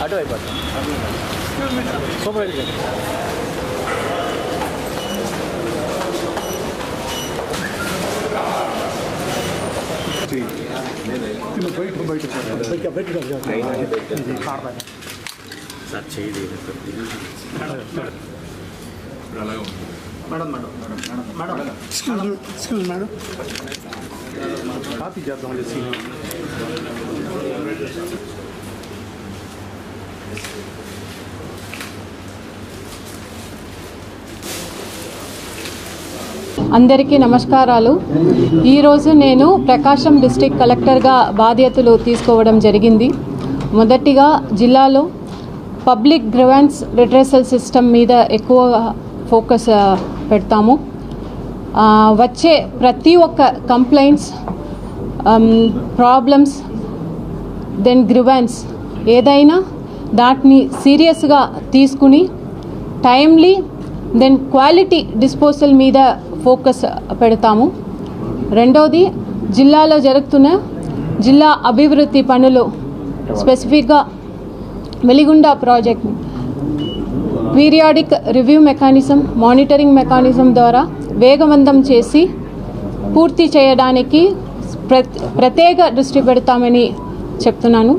అటు అయిపోతాం super sir చేయలేదు madam madam madam madam excuse madam copy చేద్దాం అందరికీ నమస్కారాలు. ఈరోజు నేను ప్రకాశం డిస్ట్రిక్ట్ కలెక్టర్గా బాధ్యతలు తీసుకోవడం జరిగింది. మొదటిగా జిల్లాలో పబ్లిక్ గ్రీవెన్స్ రిట్రెసల్ సిస్టమ్ మీద ఎక్కువ ఫోకస్ పెడతాము. వచ్చే ప్రతి ఒక్క కంప్లైంట్స్, ప్రాబ్లమ్స్, దెన్ గ్రీవెన్స్ ఏదైనా దాన్ని సీరియస్గా తీసుకుని టైమ్లీ దెన్ క్వాలిటీ డిస్పోజల్ మీద ఫోకస్ పెడతాము. రెండవది, జిల్లాలో జరుగుతున్న జిల్లా అభివృద్ధి పనులు, స్పెసిఫిక్గా Veligonda project periodic review mechanism, monitoring mechanism ద్వారా వేగవంతం చేసి పూర్తి చేయడానికి ప్రత్యేక దృష్టి పెడతామని చెప్తున్నాను.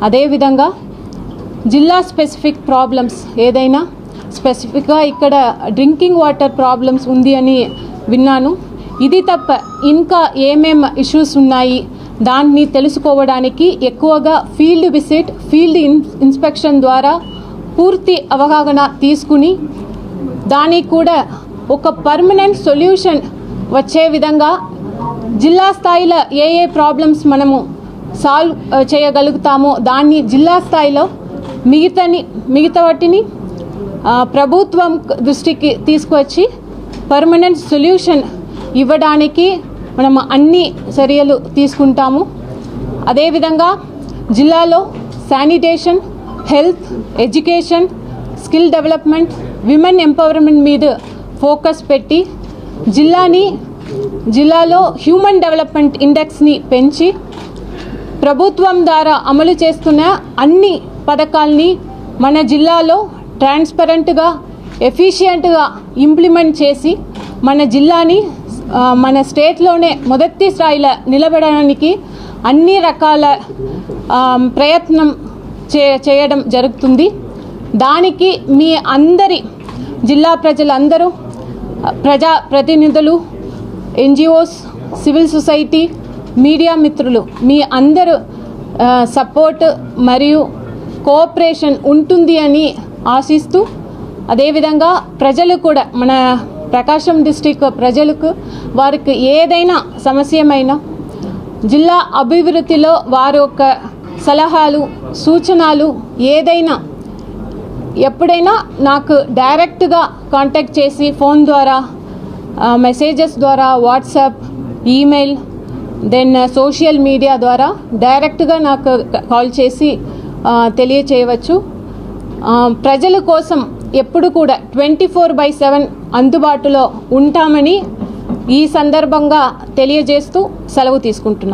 అదేవిధంగా జిల్లా స్పెసిఫిక్ ప్రాబ్లమ్స్ ఏదైనా, స్పెసిఫిక్గా ఇక్కడ డ్రింకింగ్ వాటర్ ప్రాబ్లమ్స్ ఉంది అని విన్నాను. ఇది తప్ప ఇంకా ఏమేం ఇష్యూస్ ఉన్నాయి దాన్ని తెలుసుకోవడానికి ఎక్కువగా ఫీల్డ్ విజిట్, ఫీల్డ్ ఇన్స్పెక్షన్ ద్వారా పూర్తి అవగాహన తీసుకుని దానికి కూడా ఒక పర్మనెంట్ సొల్యూషన్ వచ్చే విధంగా జిల్లా స్థాయిలో ఏ ప్రాబ్లమ్స్ మనము సాల్వ్ చేయగలుగుతామో దాన్ని జిల్లా స్థాయిలో మిగతా వాటిని ప్రభుత్వం దృష్టికి తీసుకువచ్చి పర్మనెంట్ సొల్యూషన్ ఇవ్వడానికి మనం అన్ని చర్యలు తీసుకుంటాము. అదేవిధంగా జిల్లాలో sanitation, health, education, skill development, women empowerment మీద ఫోకస్ పెట్టి జిల్లాలో హ్యూమన్ డెవలప్మెంట్ ఇండెక్స్ని పెంచి ప్రభుత్వం ద్వారా అమలు చేస్తున్న అన్ని పథకాల్ని మన జిల్లాలో ట్రాన్స్పరెంట్గా, ఎఫిషియెంట్గా ఇంప్లిమెంట్ చేసి మన జిల్లాని మన స్టేట్లోనే మొదటి స్థాయిలో నిలబడడానికి అన్ని రకాల ప్రయత్నం చేయడం జరుగుతుంది. దానికి మీ అందరి జిల్లా ప్రజలందరూ, ప్రజా ప్రతినిధులు, ఎన్జిఓస్, సివిల్ సొసైటీ, మీడియా మిత్రులు మీ అందరూ సపోర్ట్ మరియు కోఆపరేషన్ ఉంటుంది అని ఆశిస్తూ, అదేవిధంగా ప్రజలు కూడా, మన ప్రకాశం డిస్ట్రిక్ట్ ప్రజలకు వారికి ఏదైనా సమస్యమైనా జిల్లా అభివృద్ధిలో వారి యొక్క సలహాలు, సూచనలు ఏదైనా ఎప్పుడైనా నాకు డైరెక్ట్గా కాంటాక్ట్ చేసి ఫోన్ ద్వారా, మెసేజెస్ ద్వారా, WhatsApp, email, then social media ద్వారా డైరెక్ట్గా నాకు కాల్ చేసి తెలియచేయవచ్చు. ప్రజల కోసం ఎప్పుడు కూడా 24/7 అందుబాటులో ఉంటామని ఈ సందర్భంగా తెలియజేస్తూ సెలవు తీసుకుంటున్నాను.